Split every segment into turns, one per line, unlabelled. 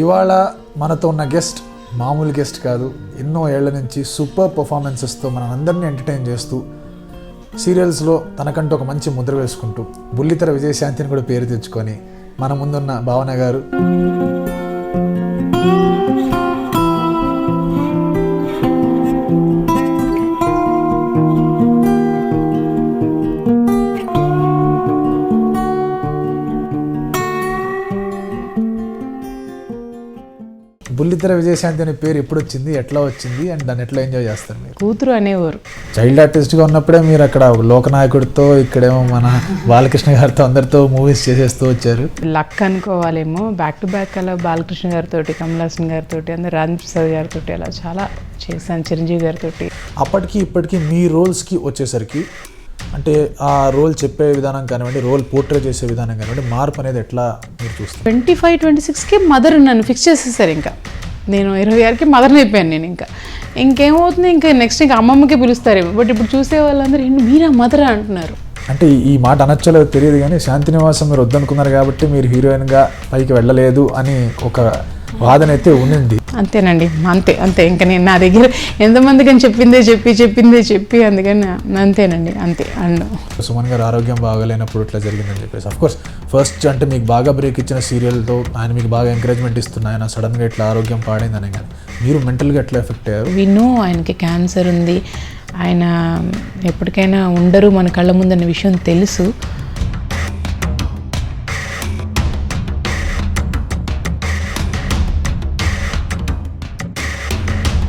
ఇవాళ మనతో ఉన్న గెస్ట్ మామూలు గెస్ట్ కాదు. ఎన్నో ఏళ్ల నుంచి సూపర్ పర్ఫార్మెన్సెస్తో మనందరినీ ఎంటర్టైన్ చేస్తూ సీరియల్స్లో తనకంటూ ఒక మంచి ముద్ర వేసుకుంటూ బుల్లితెర విజయశాంతిని కూడా పేరు తెచ్చుకొని మన ముందున్న భావన గారు. బుల్లితెర విజయశాంతి అనే పేరు ఎప్పుడు వచ్చింది, ఎట్లా వచ్చింది, అండ్ దాన్ని ఎట్లా ఎంజాయ్ చేస్తారు మీరు?
కూతురు అనేవారు.
చైల్డ్ ఆర్టిస్ట్గా ఉన్నప్పుడే మీరు అక్కడ లోకనాయకుడితో, ఇక్కడేమో మన బాలకృష్ణ గారితో అందరితో మూవీస్ చేసేస్తూ వచ్చారు.
లక్ అనుకోవాలేమో. బ్యాక్ టు బ్యాక్ అలా బాలకృష్ణ గారితో, కమల్ హాసన్ గారితో, అందరూ రాజ్ ప్రసాద్ గారితో అలా చాలా చేశాను, చిరంజీవి గారితో.
అప్పటికి ఇప్పటికీ మీ రోల్స్కి వచ్చేసరికి అంటే ఆ రోల్ చెప్పే విధానం కానివ్వండి, రోల్ పోర్ట్రే చేసే విధానం కానివ్వండి, మార్పు అనేది ఎట్లా మీరు చూస్తారు?
25-26కి మదర్ నన్ను ఫిక్స్ చేసేసారు. ఇంకా నేను 26కి మదర్ని అయిపోయాను. నేను ఇంకేమవుతుంది, ఇంకా నెక్స్ట్ ఇంకా అమ్మమ్మకే పిలుస్తారేమో. బట్ ఇప్పుడు చూసే వాళ్ళందరూ ఏంటి మీరా మదరా అంటున్నారు. అంటే
ఈ మాట అనొచ్చలో తెలియదు కానీ శాంతినివాసం మీరు వద్దనుకున్నారు కాబట్టి మీరు హీరోయిన్గా పైకి వెళ్ళలేదు అని ఒక వాదన అయితే ఉండింది.
అంతేనండి, అంతే. ఇంకా నేను నా దగ్గర ఎంతమందికి అని చెప్పిందే చెప్పి అందుకని అంతేనండి, అంతే అన్ను.
సుమన్ గారు ఆరోగ్యం బాగాలేనప్పుడు ఇట్లా జరిగిందని చెప్పేసి అఫ్కోర్స్ ఫస్ట్ అంటే మీకు బాగా బ్రేక్ ఇచ్చిన సీరియల్తో ఆయన మీకు బాగా ఎంకరేజ్మెంట్ ఇస్తున్నా, ఆయన సడన్గా ఇట్లా ఆరోగ్యం పాడైందని కానీ మీరు మెంటల్గా ఎట్లా ఎఫెక్ట్ అయ్యారు?
వినో ఆయనకి క్యాన్సర్ ఉంది, ఆయన ఎప్పటికైనా ఉండరు మన కళ్ళ ముందన్న విషయం తెలుసు.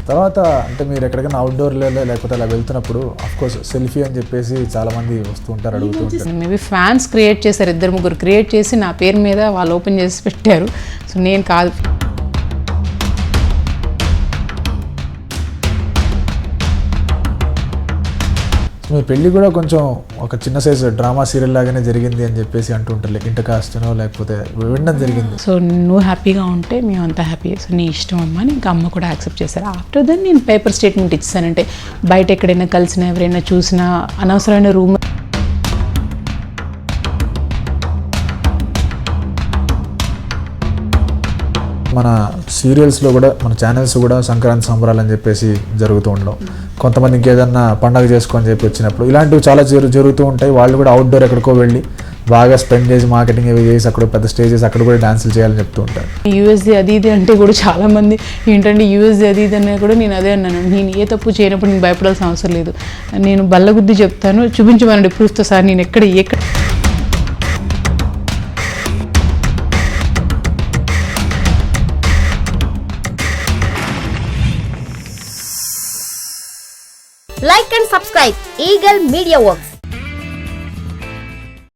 తర్వాత అంటే మీరు ఎక్కడికైనా అవుట్డోర్లో లేకపోతే అలా వెళ్తున్నప్పుడు అఫ్కోర్స్ సెల్ఫీ అని చెప్పేసి చాలామంది వస్తూ ఉంటారు, అడుగుతూ ఉంటారు.
మేబీ ఫ్యాన్స్ క్రియేట్ చేశారు, 2-3 క్రియేట్ చేసి నా పేరు మీద వాళ్ళు ఓపెన్ చేసి పెట్టారు. సో నేను కాదు.
మీ పెళ్ళి కూడా కొంచెం ఒక చిన్న సైజు డ్రామా సీరియల్ లాగానే జరిగింది అని చెప్పేసి అంటుంటారు. ఇంటకాస్ట్నో లేకపోతే వినడం జరిగింది.
సో నువ్వు హ్యాపీగా ఉంటే మేము అంతా హ్యాపీ. సో నీ ఇష్టం అమ్మ అని ఇంకా అమ్మ కూడా యాక్సెప్ట్ చేశారు. ఆఫ్టర్ దెన్ నేను పేపర్ స్టేట్మెంట్ ఇచ్చానంటే బయట ఎక్కడైనా కలిసినా ఎవరైనా చూసినా అనవసరమైన రూమ్
మన సీరియల్స్లో కూడా మన ఛానల్స్ కూడా సంక్రాంతి సంబరాలు అని చెప్పేసి జరుగుతూ ఉండడం, కొంతమంది ఇంకేదన్నా పండగ చేసుకొని చెప్పి వచ్చినప్పుడు ఇలాంటివి చాలా జరుగుతూ ఉంటాయి. వాళ్ళు కూడా అవుట్డోర్ ఎక్కడికో వెళ్ళి బాగా స్పెండ్ చేసి మార్కెటింగ్ అవి చేసి అక్కడ పెద్ద స్టేజెస్ అక్కడ కూడా డాన్సులు చేయాలని చెప్తూ ఉంటారు.
యూఎస్ఏ అది ఇది అంటే కూడా చాలామంది ఏంటంటే యూఎస్ఏ అది ఇది అనే కూడా నేను అదే అన్నాను. నేను ఏ తప్పు చేయనప్పుడు నేను భయపడాల్సిన అవసరం లేదు. నేను బల్లగుద్ది చెప్తాను, చూపించమనండి ప్రూఫ్తో సార్ నేను ఎక్కడ
Like and subscribe Eagle Media Works.